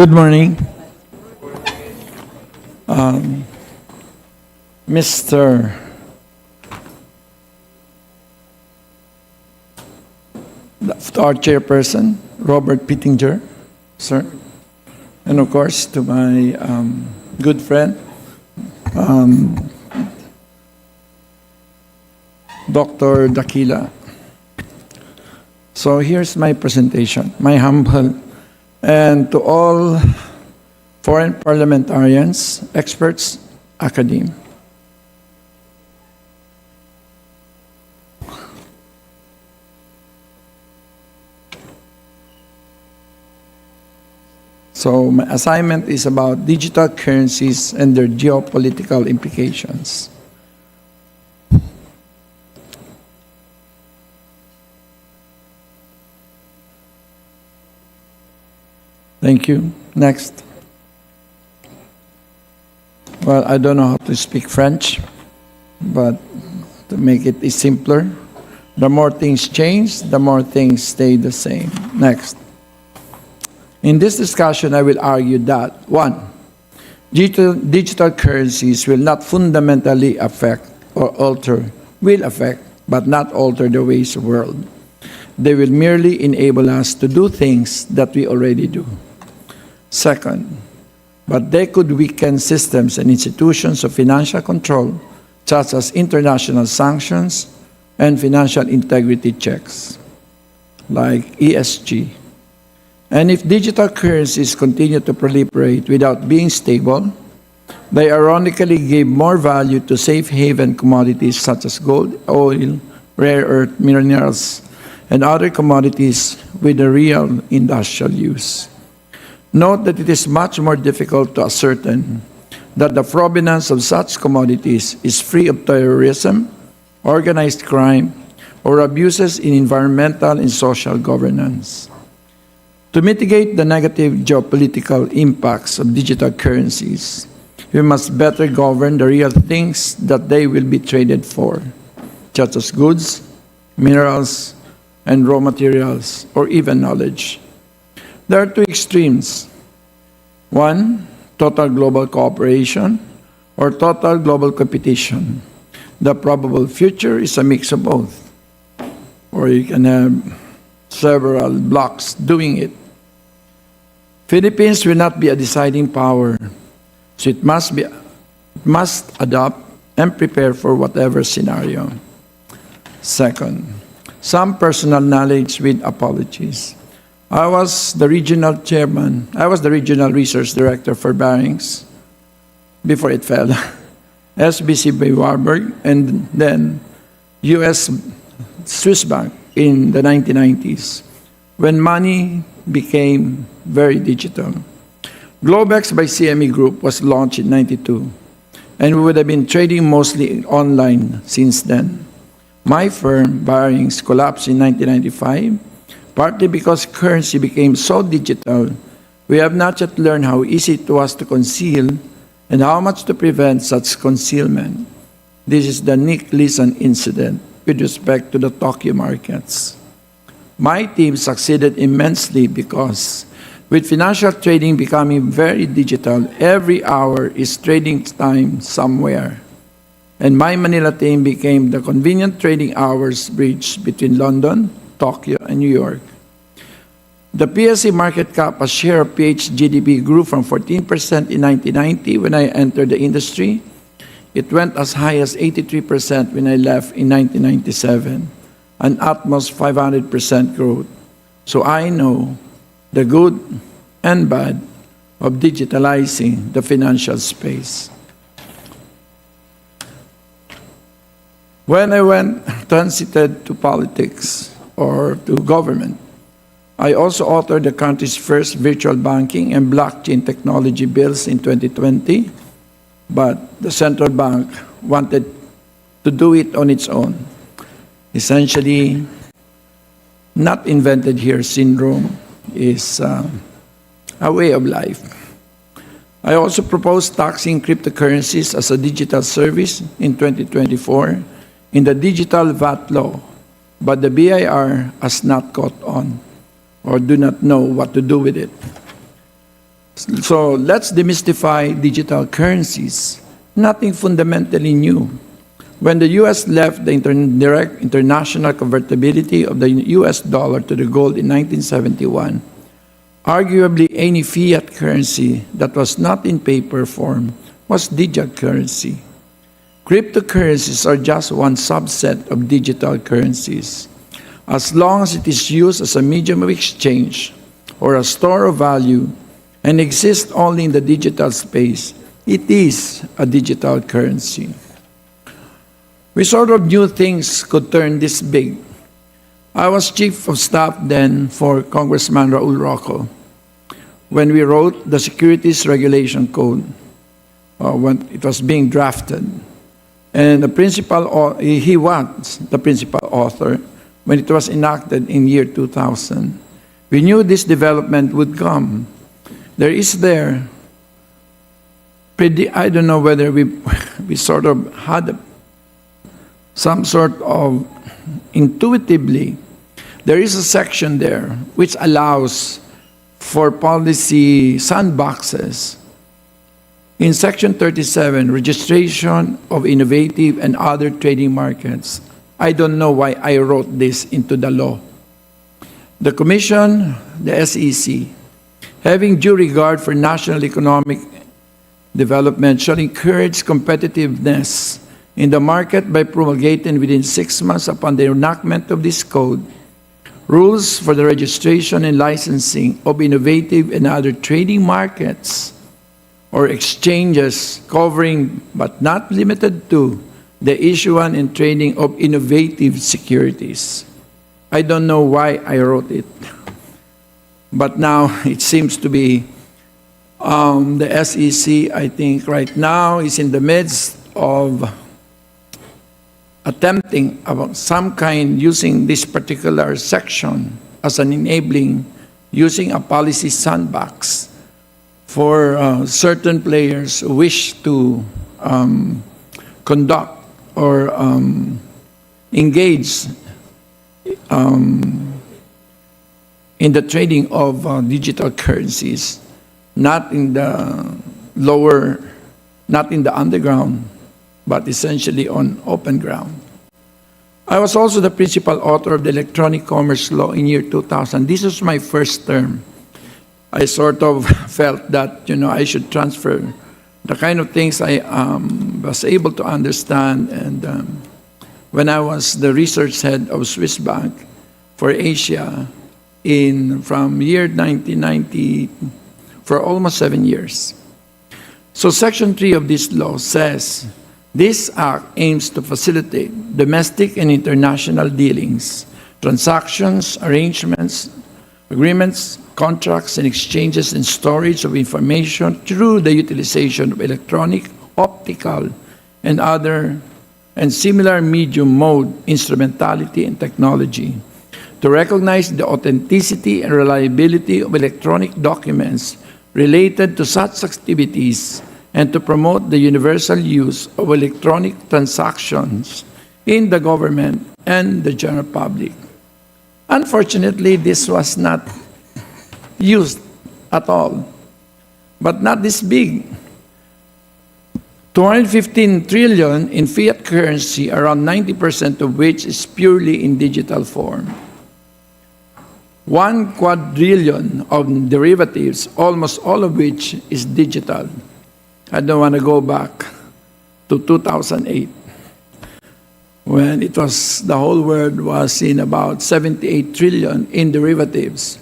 Good morning. Mr. Our Chairperson, Robert Pittinger, sir. And of course, to my good friend, Dr. Dakila. So here's my presentation, my humble, and to all foreign parliamentarians, experts, academe. So my assignment is about digital currencies and their geopolitical implications. Thank you. Next. Well, I don't know how to speak French, but to make it simpler, the more things change, the more things stay the same. Next. In this discussion, I will argue that, 1, digital currencies will not fundamentally affect or alter, will affect, but not alter the ways of the world. They will merely enable us to do things that we already do. Second, but they could weaken systems and institutions of financial control, such as international sanctions and financial integrity checks, like ESG. And if digital currencies continue to proliferate without being stable, they ironically give more value to safe haven commodities such as gold, oil, rare earth minerals, and other commodities with a real industrial use. Note that it is much more difficult to ascertain that the provenance of such commodities is free of terrorism, organized crime, or abuses in environmental and social governance. To mitigate the negative geopolitical impacts of digital currencies, we must better govern the real things that they will be traded for, such as goods, minerals, and raw materials, or even knowledge. There are two extremes. 1, total global cooperation, or total global competition. The probable future is a mix of both, or you can have several blocks doing it. Philippines will not be a deciding power, so it must adapt and prepare for whatever scenario. Second, some personal knowledge with apologies. I was the regional chairman. I was the regional research director for Barings before it fell. SBC by Warburg, and then US Swiss Bank in the 1990s, when money became very digital. Globex by CME Group was launched in 92, and we would have been trading mostly online since then. My firm, Barings, collapsed in 1995, partly because currency became so digital, we have not yet learned how easy it was to conceal and how much to prevent such concealment. This is the Nick Leeson incident with respect to the Tokyo markets. My team succeeded immensely because with financial trading becoming very digital, every hour is trading time somewhere. And my Manila team became the convenient trading hours bridge between London, Tokyo, and New York. The PSE market cap as share of PH GDP grew from 14% in 1990 when I entered the industry. It went as high as 83% when I left in 1997, an almost 500% growth. So I know the good and bad of digitalizing the financial space. When I transited to politics or to government, I also authored the country's first virtual banking and blockchain technology bills in 2020, but the central bank wanted to do it on its own. Essentially, not invented here syndrome is a way of life. I also proposed taxing cryptocurrencies as a digital service in 2024 in the digital VAT law, but the BIR has not caught on or do not know what to do with it. So let's demystify digital currencies. Nothing fundamentally new. When the U.S. left the direct international convertibility of the U.S. dollar to the gold in 1971, arguably any fiat currency that was not in paper form was digital currency. Cryptocurrencies are just one subset of digital currencies. As long as it is used as a medium of exchange or a store of value and exists only in the digital space, it is a digital currency. We sort of knew things could turn this big. I was chief of staff then for Congressman Raul Rocco when we wrote the Securities Regulation Code, when it was being drafted. And he was the principal author when it was enacted in year 2000. We knew this development would come. I don't know whether we sort of had some sort of intuitively, there is a section there which allows for policy sandboxes. In Section 37, registration of innovative and other trading markets. I don't know why I wrote this into the law. The Commission, the SEC, having due regard for national economic development, shall encourage competitiveness in the market by promulgating within 6 months upon the enactment of this code rules for the registration and licensing of innovative and other trading markets or exchanges covering but not limited to the issuance and trading of innovative securities. I don't know why I wrote it, but now it seems to be the SEC, I think right now, is in the midst of attempting about some kind using this particular section as an enabling, using a policy sandbox for certain players who wish to conduct or engage in the trading of digital currencies, not in the not in the underground, but essentially on open ground. I was also the principal author of the Electronic Commerce Law in year 2000. This was my first term. I sort of felt that, I should transfer the kind of things I was able to understand. And when I was the research head of Swiss Bank for Asia from year 1990 for almost 7 years. So Section 3 of this law says, this act aims to facilitate domestic and international dealings, transactions, arrangements, agreements, contracts, and exchanges and storage of information through the utilization of electronic, optical, and similar medium mode instrumentality and technology, to recognize the authenticity and reliability of electronic documents related to such activities, and to promote the universal use of electronic transactions in the government and the general public. Unfortunately, this was not used at all, but not this big. 215 trillion in fiat currency, around 90% of which is purely in digital form. 1 quadrillion of derivatives, almost all of which is digital. I don't want to go back to 2008, when the whole world was in about 78 trillion in derivatives,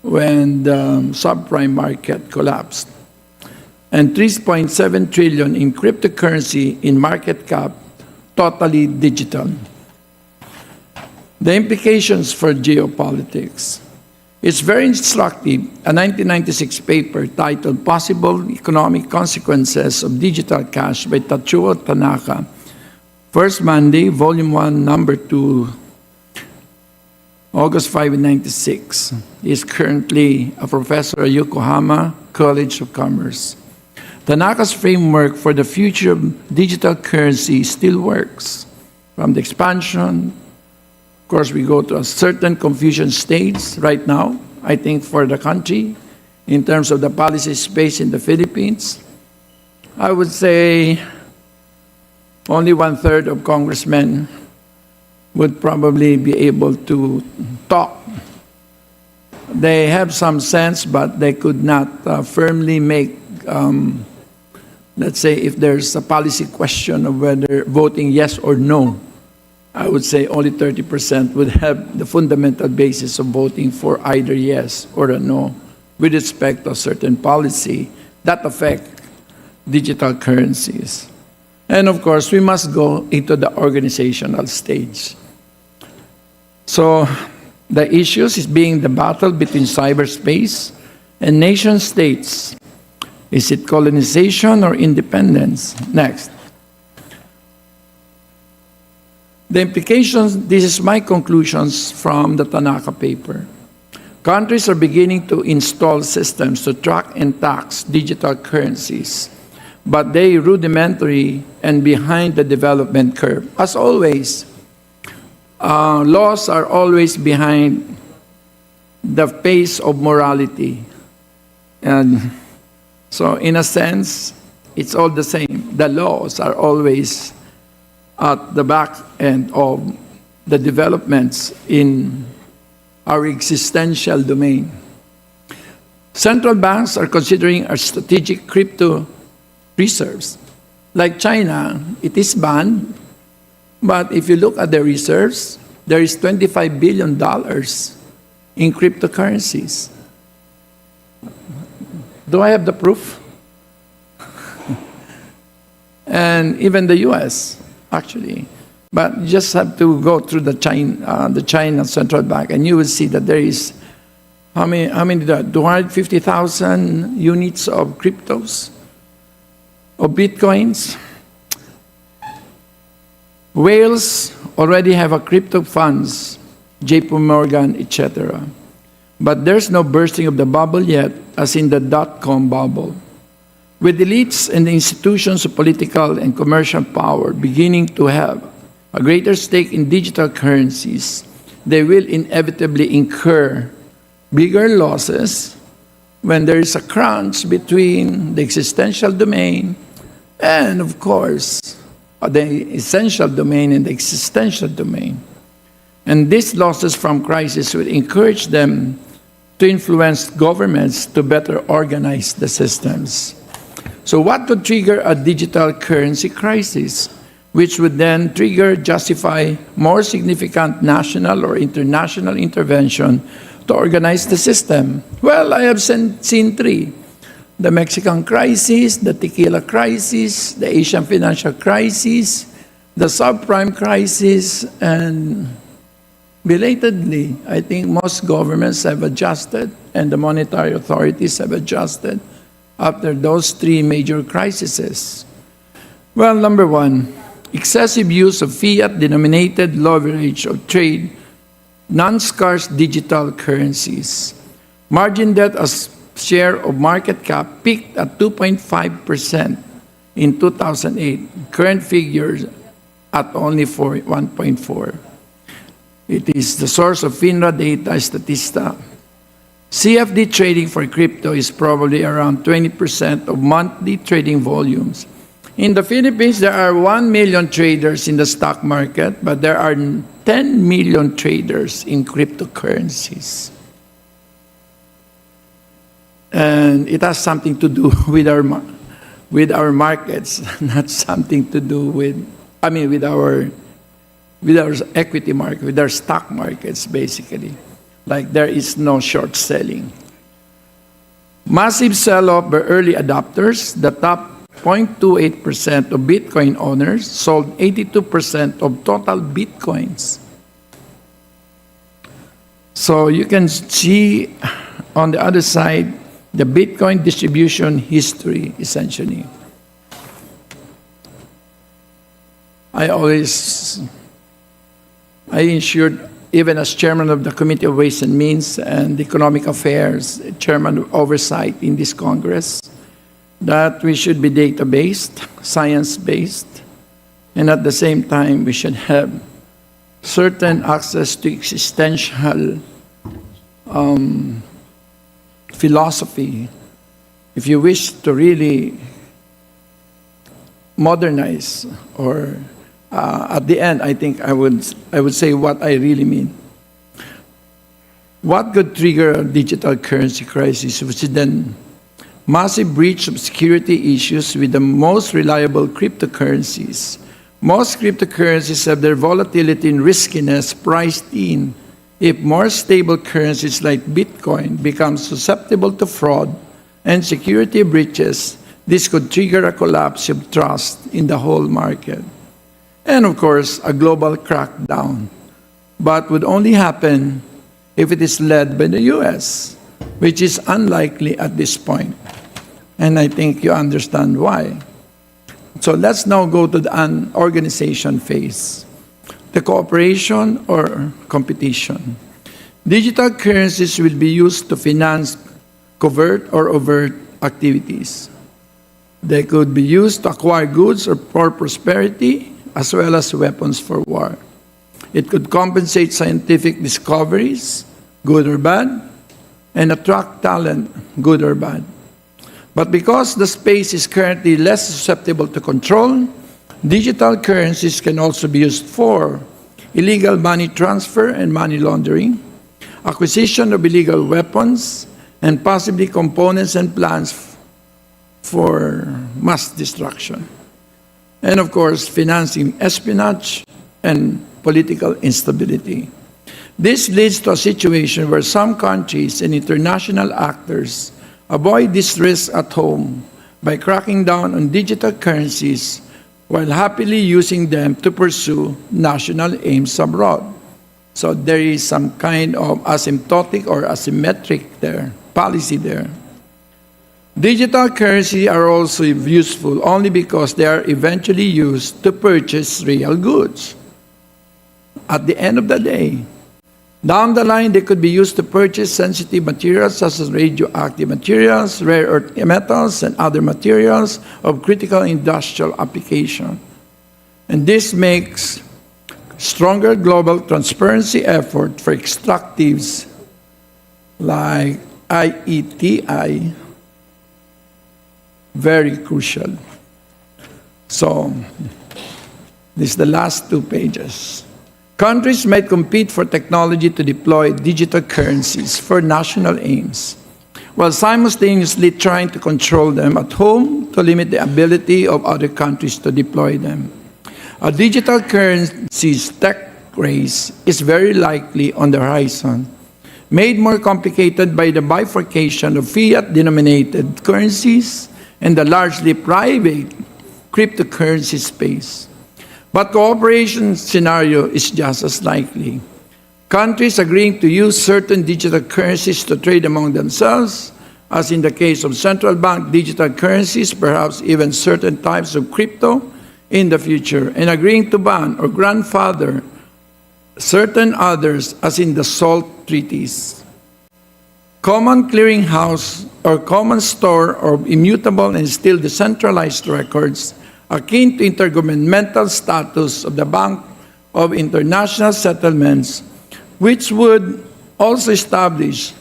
when the subprime market collapsed, and 3.7 trillion in cryptocurrency in market cap, totally digital. The implications for geopolitics. It's very instructive, a 1996 paper titled Possible Economic Consequences of Digital Cash by Tatsuo Tanaka, First Monday, Volume 1, Number 2, August 5, 1996. He's currently a professor at Yokohama College of Commerce. Tanaka's framework for the future of digital currency still works. From the expansion, of course, we go to a certain confusion stage right now, I think, for the country in terms of the policy space in the Philippines, I would say only 1/3 of congressmen would probably be able to talk. They have some sense, but they could not firmly make, let's say, if there's a policy question of whether voting yes or no, I would say only 30% would have the fundamental basis of voting for either yes or a no with respect to a certain policy that affect digital currencies. And of course, we must go into the organizational stage. So the issues is being the battle between cyberspace and nation states. Is it colonization or independence? Next. The implications, this is my conclusions from the Tanaka paper. Countries are beginning to install systems to track and tax digital currencies, but they rudimentary and behind the development curve. As always, laws are always behind the pace of morality. And so in a sense, it's all the same. The laws are always at the back end of the developments in our existential domain. Central banks are considering our strategic crypto reserves. Like China, it is banned, but if you look at the reserves, there is $25 billion in cryptocurrencies. Do I have the proof? And even the US, actually. But you just have to go through the China Central Bank, and you will see that there is, how many 250,000 units of cryptos, of bitcoins. Wales already have a crypto funds, JP Morgan, etc. But there's no bursting of the bubble yet, as in the dot-com bubble. With elites and the institutions of political and commercial power beginning to have a greater stake in digital currencies, they will inevitably incur bigger losses when there is a crunch between the existential domain and, of course, the essential domain and the existential domain. And these losses from crisis will encourage them to influence governments to better organize the systems. So what would trigger a digital currency crisis, which would then justify more significant national or international intervention to organize the system? Well, I have seen three. The Mexican crisis, the tequila crisis, the Asian financial crisis, the subprime crisis, and belatedly, I think most governments have adjusted and the monetary authorities have adjusted after those three major crises. Well, number one, excessive use of fiat-denominated leverage of trade, non-scarce digital currencies. Margin debt as share of market cap peaked at 2.5% in 2008. Current figures at only 1.4%. It is the source of FINRA data, Statista. CFD trading for crypto is probably around 20% of monthly trading volumes. In the Philippines, there are 1 million traders in the stock market, but there are 10 million traders in cryptocurrencies. And it has something to do with our markets, not something to do with our equity market, with our stock markets, basically. Like there is no short selling. Massive sell-off by early adopters. The top 0.28% of Bitcoin owners sold 82% of total Bitcoins. So you can see on the other side the Bitcoin distribution history, essentially. I ensured, even as chairman of the Committee of Ways and Means and Economic Affairs, chairman of oversight in this Congress, that we should be data-based, science-based, and at the same time, we should have certain access to existential philosophy, if you wish to really modernize, or at the end, I think I would say what I really mean. What could trigger a digital currency crisis, which is then massive breach of security issues with the most reliable cryptocurrencies? Most cryptocurrencies have their volatility and riskiness priced in. If more stable currencies like Bitcoin become susceptible to fraud and security breaches, this could trigger a collapse of trust in the whole market. And of course, a global crackdown, but would only happen if it is led by the US, which is unlikely at this point. And I think you understand why. So let's now go to the organization phase, the cooperation or competition. Digital currencies will be used to finance covert or overt activities. They could be used to acquire goods or for prosperity, as well as weapons for war. It could compensate scientific discoveries, good or bad, and attract talent, good or bad. But because the space is currently less susceptible to control, digital currencies can also be used for illegal money transfer and money laundering, acquisition of illegal weapons, and possibly components and plans for mass destruction. And of course, financing espionage and political instability. This leads to a situation where some countries and international actors avoid this risk at home by cracking down on digital currencies while happily using them to pursue national aims abroad. So there is some kind of asymptotic or asymmetric policy there. Digital currency are also useful only because they are eventually used to purchase real goods. At the end of the day, down the line, they could be used to purchase sensitive materials such as radioactive materials, rare earth metals, and other materials of critical industrial application. And this makes stronger global transparency effort for extractives like IETI very crucial. So, this is the last 2 pages. Countries might compete for technology to deploy digital currencies for national aims, while simultaneously trying to control them at home to limit the ability of other countries to deploy them. A digital currencies tech race is very likely on the horizon, made more complicated by the bifurcation of fiat-denominated currencies and the largely private cryptocurrency space. But cooperation scenario is just as likely. Countries agreeing to use certain digital currencies to trade among themselves, as in the case of central bank digital currencies, perhaps even certain types of crypto in the future, and agreeing to ban or grandfather certain others, as in the SALT treaties. Common clearinghouse or common store of immutable and still decentralized records akin to intergovernmental status of the Bank of International Settlements, which would also establish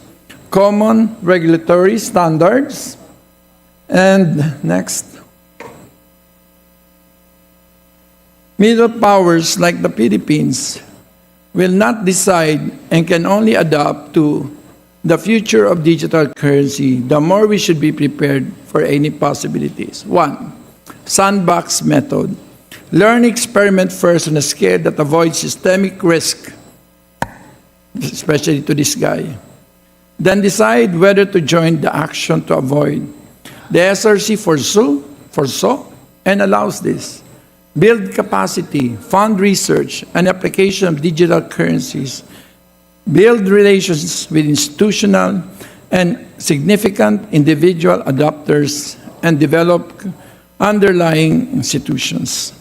common regulatory standards. And next, middle powers like the Philippines will not decide and can only adapt to the future of digital currency. The more we should be prepared for any possibilities. 1. Sandbox method. Learn, experiment first on a scale that avoids systemic risk, especially to this guy. Then decide whether to join the action to avoid. The SRC foresaw and allows this. Build capacity, fund research, and application of digital currencies. Build relations with institutional and significant individual adopters and develop underlying institutions.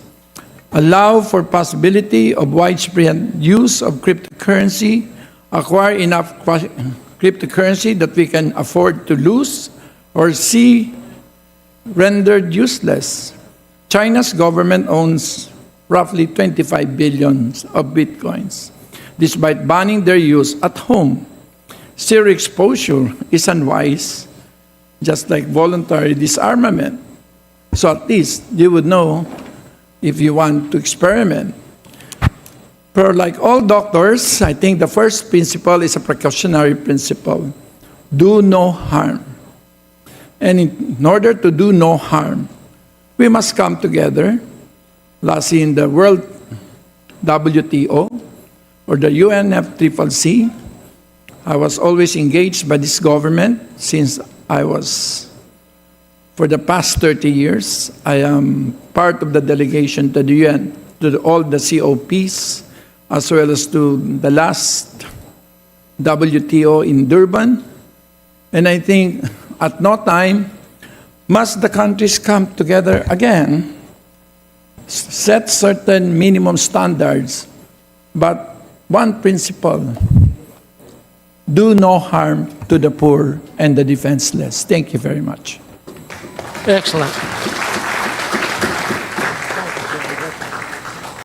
Allow for possibility of widespread use of cryptocurrency. Acquire enough cryptocurrency that we can afford to lose or see rendered useless. China's government owns roughly 25 billion of bitcoins, despite banning their use at home. Zero exposure is unwise, just like voluntary disarmament. So at least you would know if you want to experiment. But like all doctors, I think the first principle is a precautionary principle. Do no harm. And in order to do no harm, we must come together, lastly in the World WTO or the UNFCCC. I was always engaged by this government since I was, for the past 30 years, I am part of the delegation to the UN, to all the COPs, as well as to the last WTO in Durban. And I think at no time must the countries come together again, set certain minimum standards, but one principle: do no harm to the poor and the defenseless. Thank you very much. Excellent.